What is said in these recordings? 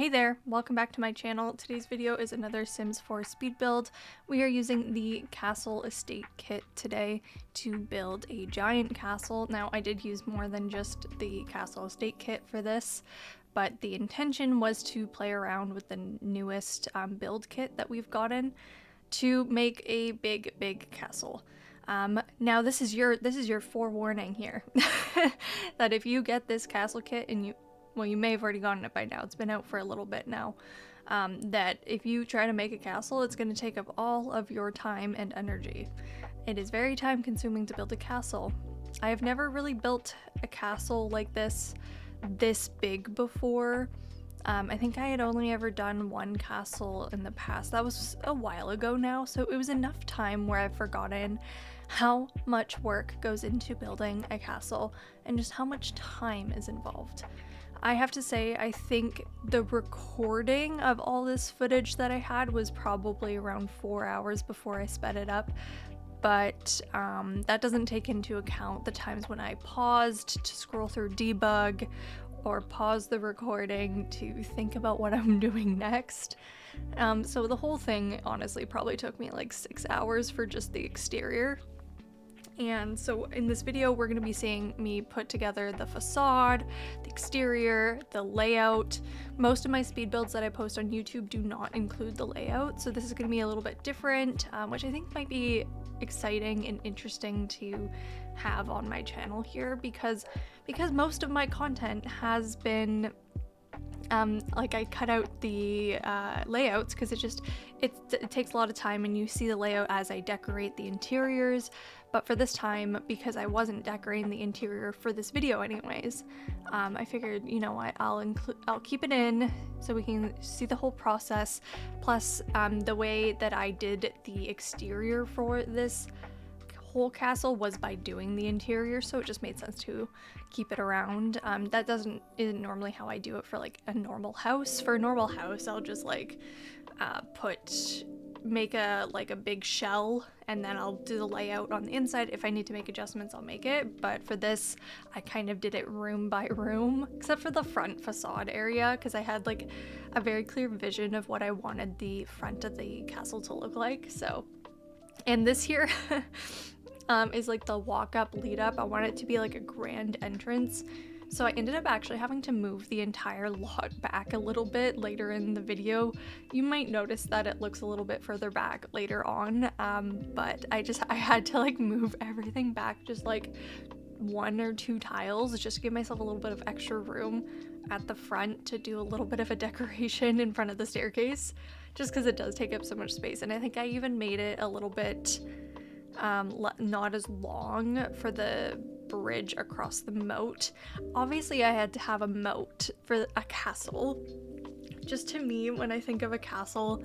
Hey there, welcome back to my channel. Today's video is another Sims 4 speed build. We are using the Castle Estate kit today to build a giant castle. Now, I did use more than just the Castle Estate kit for this, but the intention was to play around with the newest build kit that we've gotten to make a big castle. Now this is your forewarning here that if you get this castle kit and you may have already gotten it by now, it's been out for a little bit now, that if you try to make a castle, it's going to take up all of your time and energy. It is very time consuming to build a castle. I have never really built a castle like this big before. I think I had only ever done one castle in the past. That was a while ago now, so it was enough time where I've forgotten how much work goes into building a castle and just how much time is involved. I have to say, I think the recording of all this footage that I had was probably around 4 hours before I sped it up, but that doesn't take into account the times when I paused to scroll through debug or pause the recording to think about what I'm doing next. So the whole thing honestly probably took me like 6 hours for just the exterior. And so in this video, we're going to be seeing me put together the facade, the exterior, the layout. Most of my speed builds that I post on YouTube do not include the layout, so this is going to be a little bit different, which I think might be exciting and interesting to have on my channel here, because most of my content has been like I cut out the layouts because it takes a lot of time, and you see the layout as I decorate the interiors. But for this time, because I wasn't decorating the interior for this video anyways, I figured, you know what, I'll keep it in so we can see the whole process. Plus, the way that I did the exterior for this whole castle was by doing the interior, so it just made sense to keep it around. That isn't normally how I do it for like a normal house. For a normal house, I'll just like make a big shell, and then I'll do the layout on the inside. If I need to make adjustments, I'll make it. But for this, I kind of did it room by room, except for the front facade area, because I had like a very clear vision of what I wanted the front of the castle to look like. So, and this here is like the walk-up lead up. I want it to be like a grand entrance. So I ended up actually having to move the entire lot back a little bit later in the video. You might notice that it looks a little bit further back later on, but I had to like move everything back just like 1 or 2 tiles just to give myself a little bit of extra room at the front to do a little bit of a decoration in front of the staircase, just because it does take up so much space. And I think I even made it a little bit not as long for the bridge across the moat. Obviously I had to have a moat for a castle. Just to me, when I think of a castle,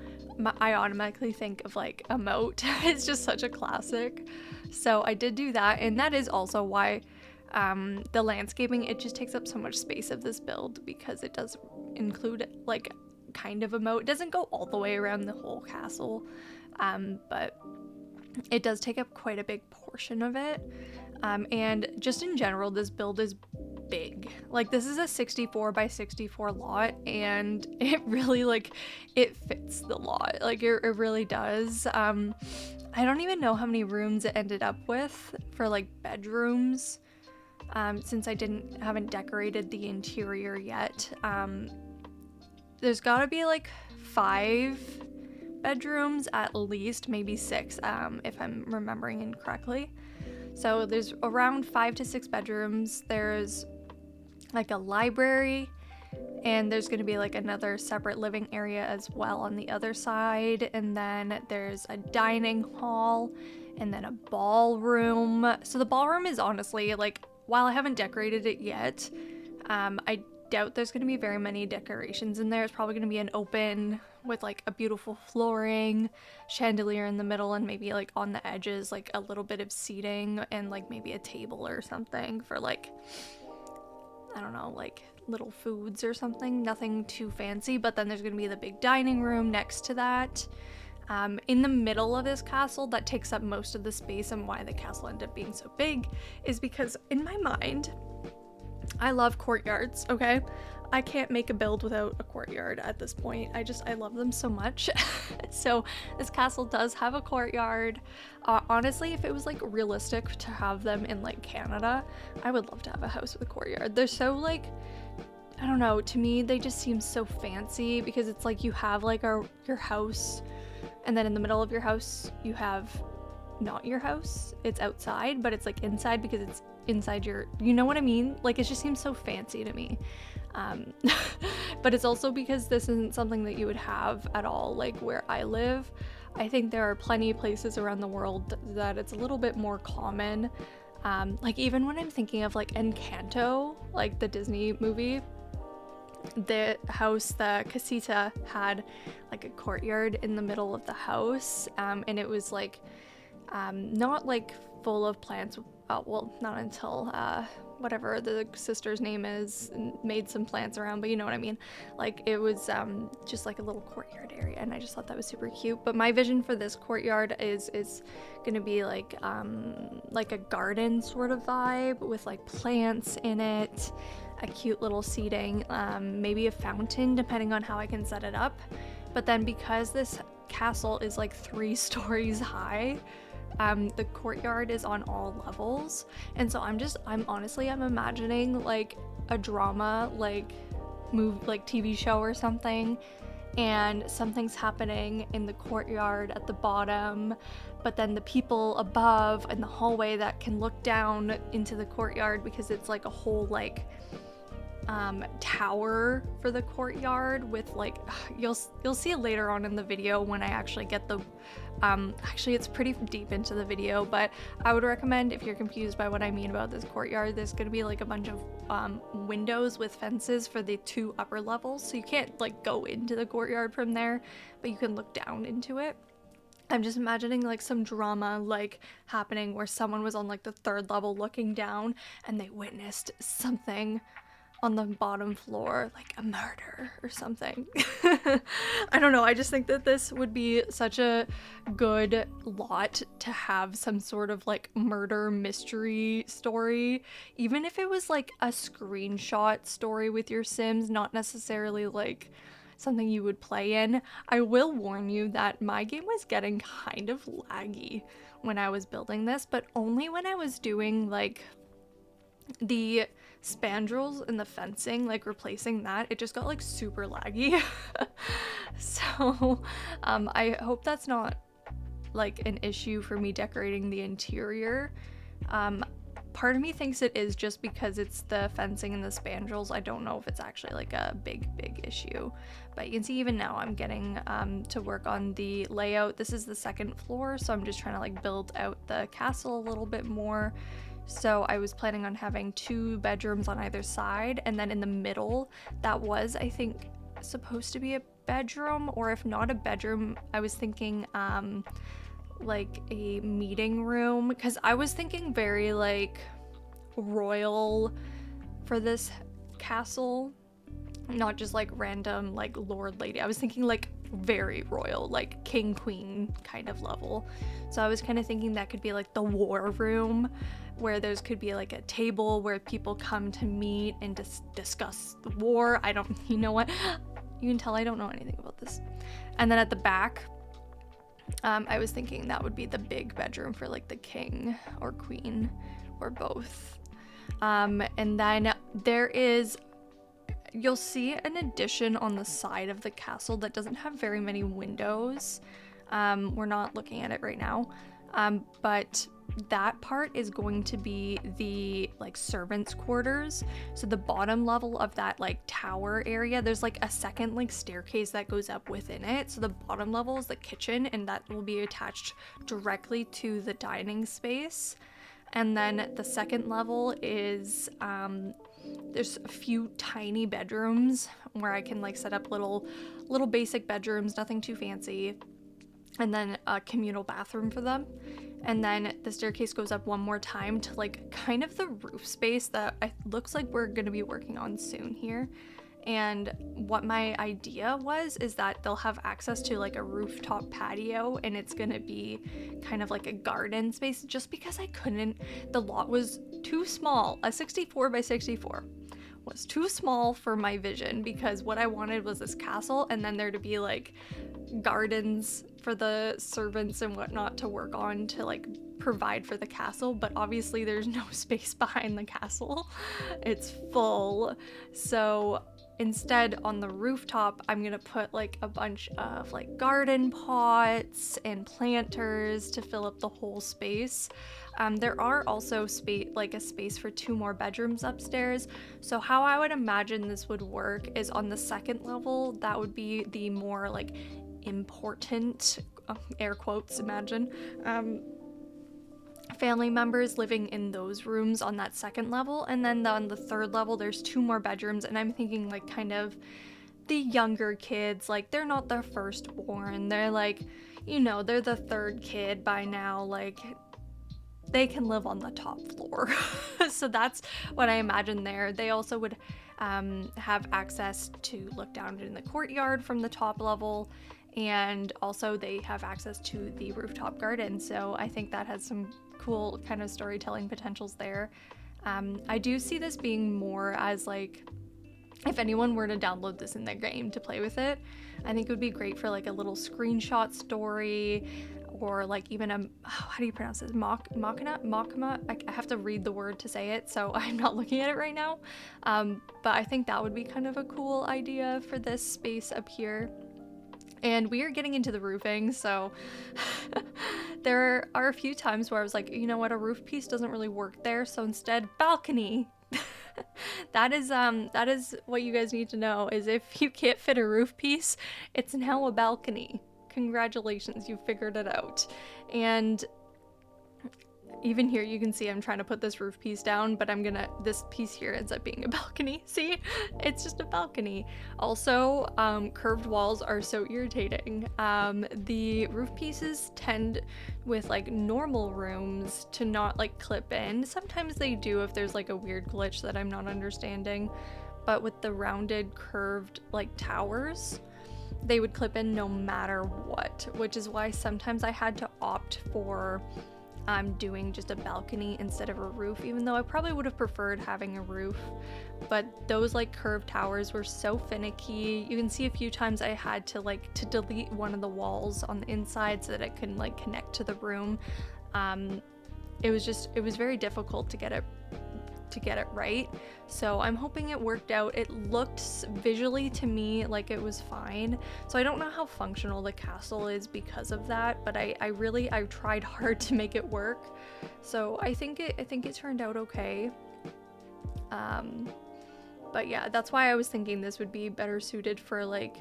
I automatically think of like a moat. It's just such a classic. So I did do that, and that is also why the landscaping, it just takes up so much space of this build, because it does include like kind of a moat. It doesn't go all the way around the whole castle, but it does take up quite a big portion of it. And just in general, this build is big. Like, this is a 64 by 64 lot, and it really like it fits the lot. Like it really does. I don't even know how many rooms it ended up with for like bedrooms, since I haven't decorated the interior yet. There's gotta be like 5 bedrooms at least, maybe 6, if I'm remembering incorrectly. So there's around 5 to 6 bedrooms. There's like a library, and there's going to be like another separate living area as well on the other side, and then there's a dining hall, and then a ballroom. So the ballroom is honestly, like, while I haven't decorated it yet, I doubt there's going to be very many decorations in there. It's probably going to be an open with like a beautiful flooring, chandelier in the middle, and maybe like on the edges like a little bit of seating, and like maybe a table or something for like, I don't know, like little foods or something. Nothing too fancy. But then there's going to be the big dining room next to that. In the middle of this castle, that takes up most of the space, and why the castle ended up being so big is because in my mind, I love courtyards, okay? I can't make a build without a courtyard at this point. I love them so much. So this castle does have a courtyard. Honestly, if it was like realistic to have them in like Canada, I would love to have a house with a courtyard. They're so like, I don't know, to me they just seem so fancy because it's like you have like your house, and then in the middle of your house you have not your house. It's outside, but it's like inside because it's inside your, you know what I mean? Like it just seems so fancy to me. But it's also because this isn't something that you would have at all like where I live. I think there are plenty of places around the world that it's a little bit more common. Like even when I'm thinking of like Encanto, like the Disney movie, the house, the casita had like a courtyard in the middle of the house, and it was like not like full of plants. Well, not until whatever the sister's name is made some plants around, but you know what I mean. Like it was just like a little courtyard area, and I just thought that was super cute. But my vision for this courtyard is gonna be like a garden sort of vibe with like plants in it, a cute little seating, maybe a fountain depending on how I can set it up. But then because this castle is like 3 stories high, the courtyard is on all levels, and so I'm imagining like a drama like TV show or something, and something's happening in the courtyard at the bottom, but then the people above in the hallway that can look down into the courtyard, because it's like a whole like tower for the courtyard with like, you'll see it later on in the video when I actually get the actually it's pretty deep into the video, but I would recommend, if you're confused by what I mean about this courtyard, there's gonna be like a bunch of windows with fences for the 2 upper levels, so you can't like go into the courtyard from there, but you can look down into it. I'm just imagining like some drama like happening where someone was on like the 3rd level looking down and they witnessed something on the bottom floor, like a murder or something. I don't know, I just think that this would be such a good lot to have some sort of like murder mystery story, even if it was like a screenshot story with your Sims, not necessarily like something you would play in. I will warn you that my game was getting kind of laggy when I was building this, but only when I was doing like the spandrels and the fencing, like replacing that, it just got like super laggy. So I hope that's not like an issue for me decorating the interior. Part of me thinks it is, just because it's the fencing and the spandrels. I don't know if it's actually like a big issue, but you can see even now I'm getting to work on the layout. This is the 2nd floor, so I'm just trying to like build out the castle a little bit more. So I was planning on having 2 bedrooms on either side, and then in the middle, that was, I think, supposed to be a bedroom, or if not a bedroom, I was thinking like a meeting room, because I was thinking very like royal for this castle, not just like random like lord lady. I was thinking like very royal, like king queen kind of level. So I was kind of thinking that could be like the war room, where there's could be like a table where people come to meet and discuss the war. You know what? You can tell I don't know anything about this. And then at the back, I was thinking that would be the big bedroom for like the king or queen or both. And then you'll see an addition on the side of the castle that doesn't have very many windows. We're not looking at it right now, but that part is going to be the like servants' quarters. So the bottom level of that like tower area, there's like a second like staircase that goes up within it. So the bottom level is the kitchen, and that will be attached directly to the dining space. And then the 2nd level is there's a few tiny bedrooms where I can like set up little basic bedrooms, nothing too fancy, and then a communal bathroom for them. And then the staircase goes up one more time to like kind of the roof space that looks like we're gonna be working on soon here. And what my idea is that they'll have access to like a rooftop patio, and it's gonna be kind of like a garden space, just because the lot was too small. A 64 by 64 was too small for my vision, because what I wanted was this castle and then there to be like gardens for the servants and whatnot to work on to like provide for the castle, but obviously there's no space behind the castle. It's full. So instead, on the rooftop, I'm gonna put like a bunch of like garden pots and planters to fill up the whole space. There are also a space for 2 more bedrooms upstairs. So how I would imagine this would work is on the second level, that would be the more like important, air quotes, imagine, family members living in those rooms on that second level, and then on the third level there's 2 more bedrooms, and I'm thinking like kind of the younger kids, like they're not the firstborn, they're like, you know, they're the 3rd kid by now, like they can live on the top floor. So that's what I imagine there. They also would have access to look down in the courtyard from the top level, and also they have access to the rooftop garden. So I think that has some cool kind of storytelling potentials there. I do see this being more as like, if anyone were to download this in their game to play with it, I think it would be great for like a little screenshot story, or like even a, how do you pronounce this? Machina? I have to read the word to say it, so I'm not looking at it right now. But I think that would be kind of a cool idea for this space up here. And we are getting into the roofing, so there are a few times where I was like, you know what, a roof piece doesn't really work there, so instead, balcony. That is what you guys need to know, is if you can't fit a roof piece, it's now a balcony. Congratulations, you figured it out. And even here you can see I'm trying to put this roof piece down, but this piece here ends up being a balcony. See, it's just a balcony. Also, curved walls are so irritating. The roof pieces tend with like normal rooms to not like clip in. Sometimes they do if there's like a weird glitch that I'm not understanding, but with the rounded curved like towers, they would clip in no matter what, which is why sometimes I had to opt for doing just a balcony instead of a roof, even though I probably would have preferred having a roof. But those like curved towers were so finicky. You can see a few times I had to delete one of the walls on the inside so that it couldn't like connect to the room. It was very difficult to get it right. So I'm hoping it worked out. It looked visually to me like it was fine. So I don't know how functional the castle is because of that, but I tried hard to make it work. So I think it turned out okay. But yeah, that's why I was thinking this would be better suited for like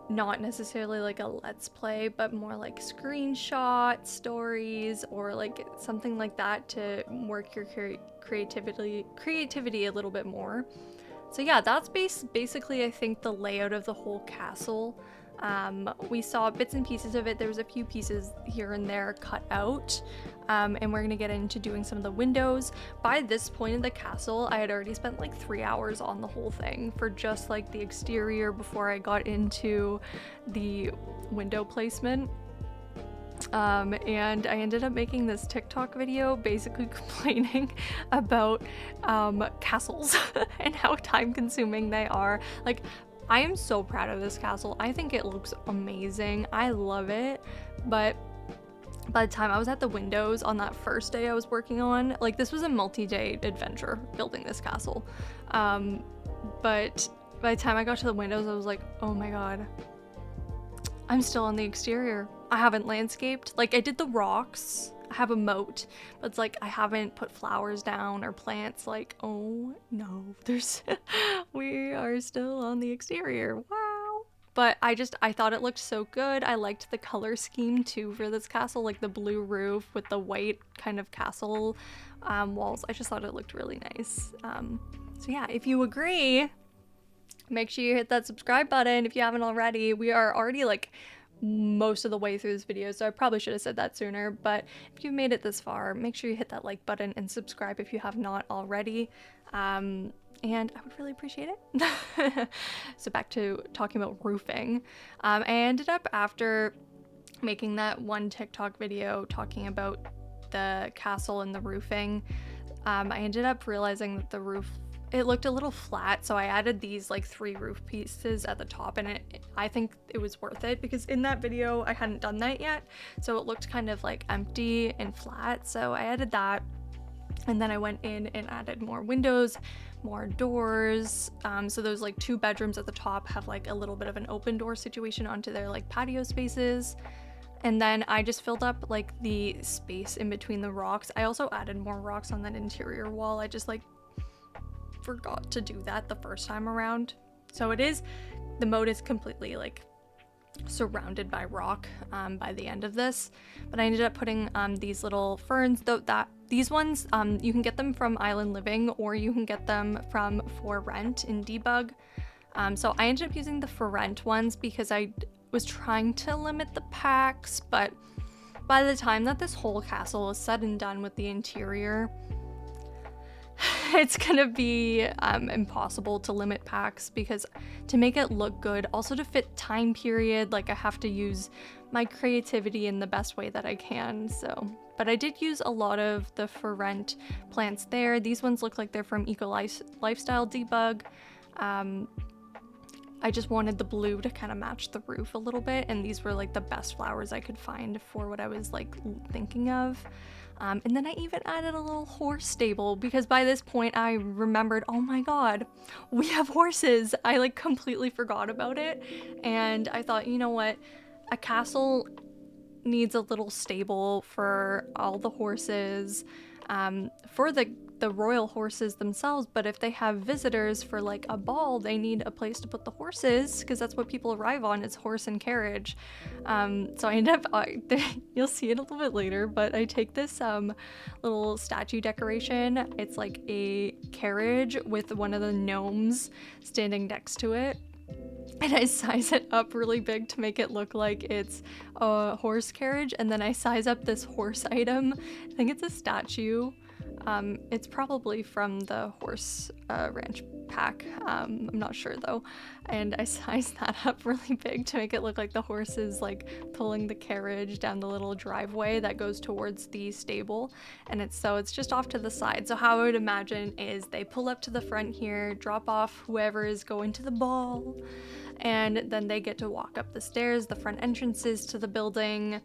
not necessarily like a let's play, but more like screenshot stories or like something like that to work your creativity a little bit more. So yeah, that's basically I think the layout of the whole castle. We saw bits and pieces of it. There was a few pieces here and there cut out, and we're gonna get into doing some of the windows. By this point in the castle, I had already spent like 3 hours on the whole thing for just like the exterior before I got into the window placement. And I ended up making this TikTok video basically complaining about castles and how time consuming they are. Like, I am so proud of this castle. I think it looks amazing. I love it. But by the time I was at the windows on that first day I was working on, like this was a multi-day adventure building this castle. But by the time I got to the windows, I was like, oh my god, I'm still on the exterior. I haven't landscaped. Like I did the rocks. I have a moat, but it's like I haven't put flowers down or plants. Like, oh no, we are still on the exterior. Wow. But I thought it looked so good. I liked the color scheme too for this castle, like the blue roof with the white kind of castle walls. I just thought it looked really nice. So yeah, if you agree, make sure you hit that subscribe button if you haven't already. We are already like most of the way through this video, so I probably should have said that sooner, but if you've made it this far, make sure you hit that like button and subscribe if you have not already, and I would really appreciate it. So back to talking about roofing. I ended up, after making that one TikTok video talking about the castle and the roofing, I ended up realizing that the roof, it looked a little flat, so I added these like 3 roof pieces at the top, and I think it was worth it because in that video I hadn't done that yet, so it looked kind of like empty and flat, so I added that. And then I went in and added more windows, more doors. So those like 2 bedrooms at the top have like a little bit of an open door situation onto their like patio spaces. And then I just filled up like the space in between the rocks. I also added more rocks on that interior wall. I just like forgot to do that the first time around. So the moat is completely like surrounded by rock by the end of this, but I ended up putting these little ferns, though these ones you can get them from Island Living or you can get them from For Rent in Debug. So I ended up using the For Rent ones because I was trying to limit the packs, but by the time that this whole castle is said and done with the interior, it's gonna be impossible to limit packs because to make it look good, also to fit time period, like I have to use my creativity in the best way that I can. So, but I did use a lot of the For Rent plants there. These ones look like they're from Eco Lifestyle Debug. I just wanted the blue to kind of match the roof a little bit, and these were like the best flowers I could find for what I was like thinking of. And then I even added a little horse stable because by this point I remembered, oh my god, we have horses. I like completely forgot about it, and I thought, you know what, a castle needs a little stable for all the horses, for the royal horses themselves, but if they have visitors for like a ball, they need a place to put the horses because that's what people arrive on, is horse and carriage. So I end up, you'll see it a little bit later, but I take this little statue decoration. It's like a carriage with one of the gnomes standing next to it, and I size it up really big to make it look like it's a horse carriage, and then I size up this horse item. I think it's a statue. It's probably from the horse ranch pack. I'm not sure though. And I sized that up really big to make it look like the horse is like pulling the carriage down the little driveway that goes towards the stable. And it's just off to the side. So how I would imagine is they pull up to the front here, drop off whoever is going to the ball, and then they get to walk up the stairs, the front entrances to the building.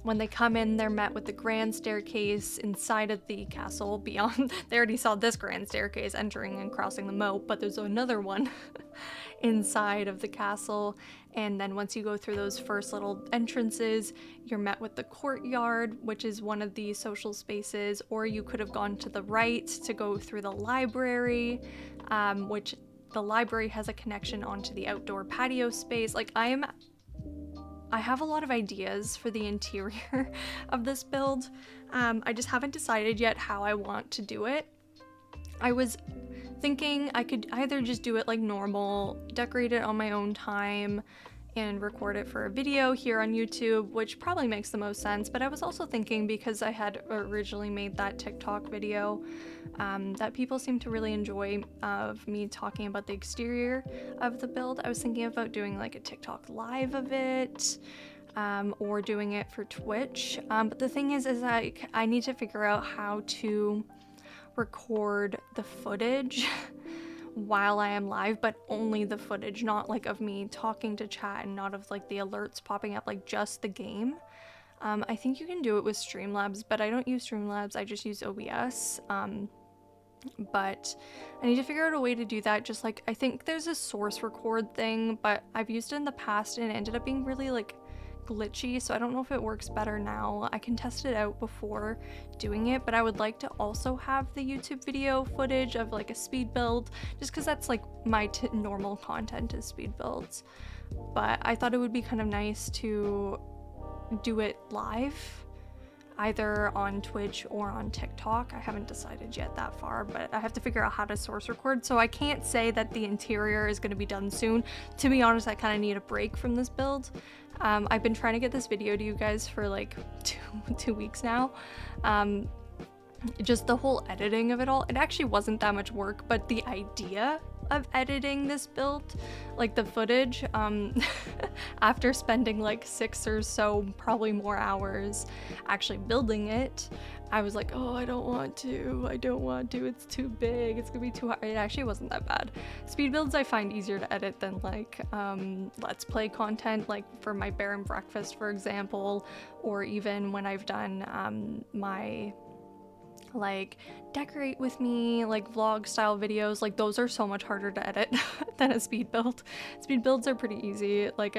When they come in, they're met with the grand staircase inside of the castle. Beyond, they already saw this grand staircase entering and crossing the moat, but there's another one inside of the castle. And then once you go through those first little entrances, you're met with the courtyard, which is one of the social spaces, or you could have gone to the right to go through the library, which the library has a connection onto the outdoor patio space. Like I have a lot of ideas for the interior of this build. I just haven't decided yet how I want to do it. I was thinking I could either just do it like normal, decorate it on my own time, and record it for a video here on YouTube, which probably makes the most sense. But I was also thinking, because I had originally made that TikTok video that people seem to really enjoy of me talking about the exterior of the build, I was thinking about doing like a TikTok live of it, or doing it for Twitch. But the thing is I need to figure out how to record the footage while I am live, but only the footage, not like of me talking to chat and not of like the alerts popping up, like just the game. I think you can do it with Streamlabs, but I don't use Streamlabs, I just use OBS. But I need to figure out a way to do that. Just like, I think there's a source record thing, but I've used it in the past and it ended up being really like glitchy, so I don't know if it works better now. I can test it out before doing it, but I would like to also have the YouTube video footage of like a speed build, just because that's like my normal content is speed builds. But I thought it would be kind of nice to do it live, either on Twitch or on TikTok. I haven't decided yet that far, but I have to figure out how to source record, so I can't say that the interior is going to be done soon. To be honest, I kind of need a break from this build. I've been trying to get this video to you guys for like two weeks now. Just the whole editing of it all, it actually wasn't that much work, but the idea of editing this build, like the footage, after spending like 6 or so, probably more hours actually building it, I was like, oh, I don't want to, it's too big, it's gonna be too hard. It actually wasn't that bad. Speed builds I find easier to edit than like let's play content, like for my bear and breakfast, for example, or even when I've done my like decorate with me, like vlog style videos. Like those are so much harder to edit than a speed build. Speed builds are pretty easy. Like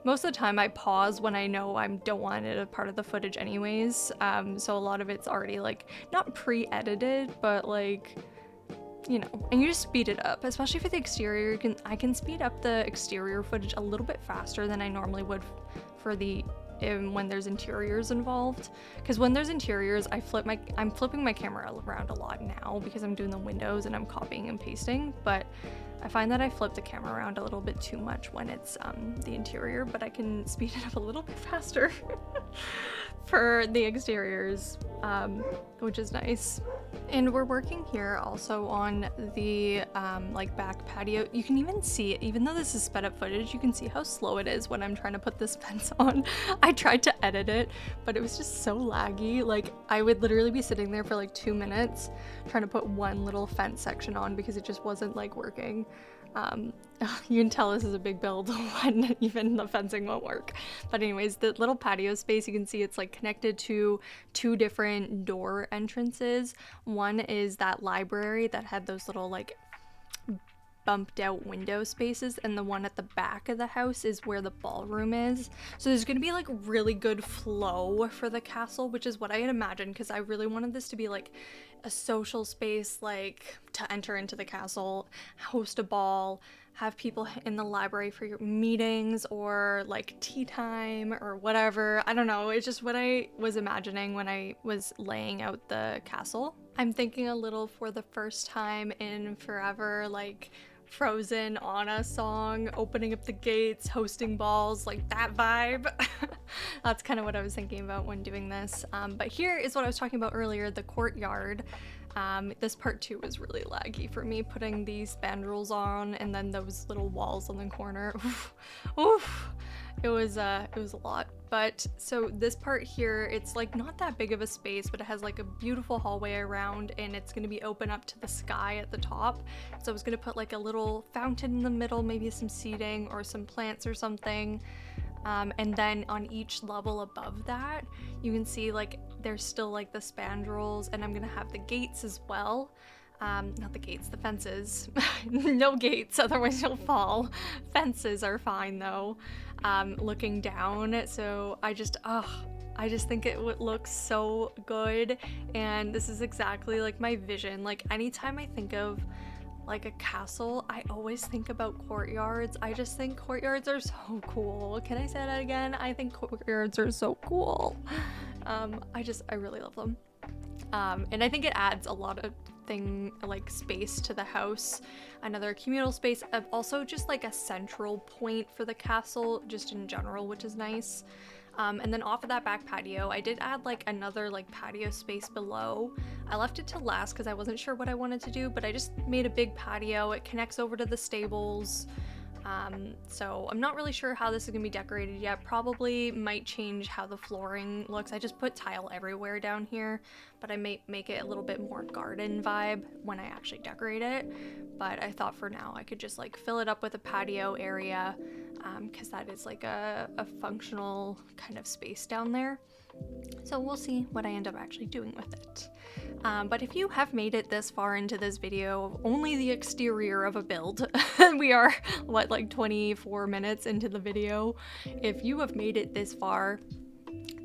most of the time I pause when I know I don't want it a part of the footage anyways. So a lot of it's already like not pre-edited, but like, you know, and you just speed it up, especially for the exterior. I can speed up the exterior footage a little bit faster than I normally would for when there's interiors involved, because when there's interiors I'm flipping my camera around a lot now because I'm doing the windows and I'm copying and pasting, but I find that I flip the camera around a little bit too much when it's the interior, but I can speed it up a little bit faster for the exteriors, which is nice. And we're working here also on the like back patio. You can even see it, even though this is sped up footage, you can see how slow it is when I'm trying to put this fence on. I tried to edit it, but it was just so laggy. Like I would literally be sitting there for like 2 minutes trying to put one little fence section on because it just wasn't like working. You can tell this is a big build when even the fencing won't work. But anyways, the little patio space, you can see it's like connected to 2 different door entrances. One is that library that had those little like bumped out window spaces, and the one at the back of the house is where the ballroom is. So there's gonna be like really good flow for the castle, which is what I had imagined, because I really wanted this to be like a social space, like to enter into the castle, host a ball, have people in the library for your meetings or like tea time or whatever. I don't know, it's just what I was imagining when I was laying out the castle. I'm thinking a little For the First Time in Forever, like Frozen, Anna song, opening up the gates, hosting balls, like that vibe. That's kind of what I was thinking about when doing this. But here is what I was talking about earlier, the courtyard. This part too was really laggy for me, putting these spandrels on and then those little walls on the corner. Oof. It was a lot. But so this part here, it's like not that big of a space, but it has like a beautiful hallway around, and it's going to be open up to the sky at the top. So I was going to put like a little fountain in the middle, maybe some seating or some plants or something. And then on each level above that, you can see like there's still like the spandrels, and I'm gonna have the gates as well. Not the gates, the fences. No gates, otherwise you'll fall. Fences are fine though. Looking down, so I just think it would look so good, and this is exactly like my vision. Like anytime I think of like a castle, I always think about courtyards. I just think courtyards are so cool. Can I say that again? I think courtyards are so cool. I really love them. And I think it adds a lot of like space to the house, another communal space, also just like a central point for the castle just in general, which is nice. And then off of that back patio, I did add like another like patio space below. I left it to last because I wasn't sure what I wanted to do, but I just made a big patio. It connects over to the stables. So I'm not really sure how this is gonna be decorated yet. Probably might change how the flooring looks. I just put tile everywhere down here, but I may make it a little bit more garden vibe when I actually decorate it. But I thought for now I could just like fill it up with a patio area, because that is like a functional kind of space down there. So we'll see what I end up actually doing with it. But if you have made it this far into this video of only the exterior of a build, we are, what, like 24 minutes into the video. If you have made it this far,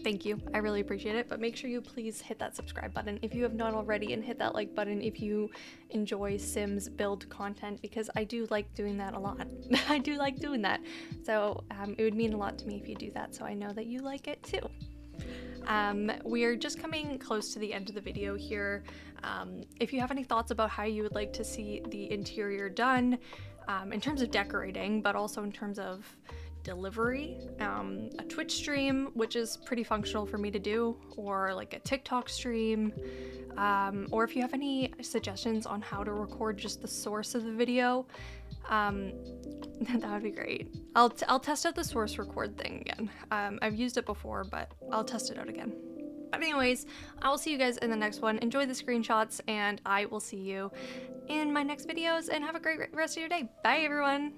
thank you. I really appreciate it. But make sure you please hit that subscribe button if you have not already, and hit that like button if you enjoy Sims build content, because I do like doing that a lot. I do like doing that. So it would mean a lot to me if you do that, so I know that you like it too. We are just coming close to the end of the video here. If you have any thoughts about how you would like to see the interior done, in terms of decorating, but also in terms of delivery, a Twitch stream, which is pretty functional for me to do, or like a TikTok stream, or if you have any suggestions on how to record just the source of the video, That would be great. I'll test out the source record thing again. I've used it before, but I'll test it out again. But anyways, I will see you guys in the next one. Enjoy the screenshots, and I will see you in my next videos, and have a great rest of your day. Bye, everyone!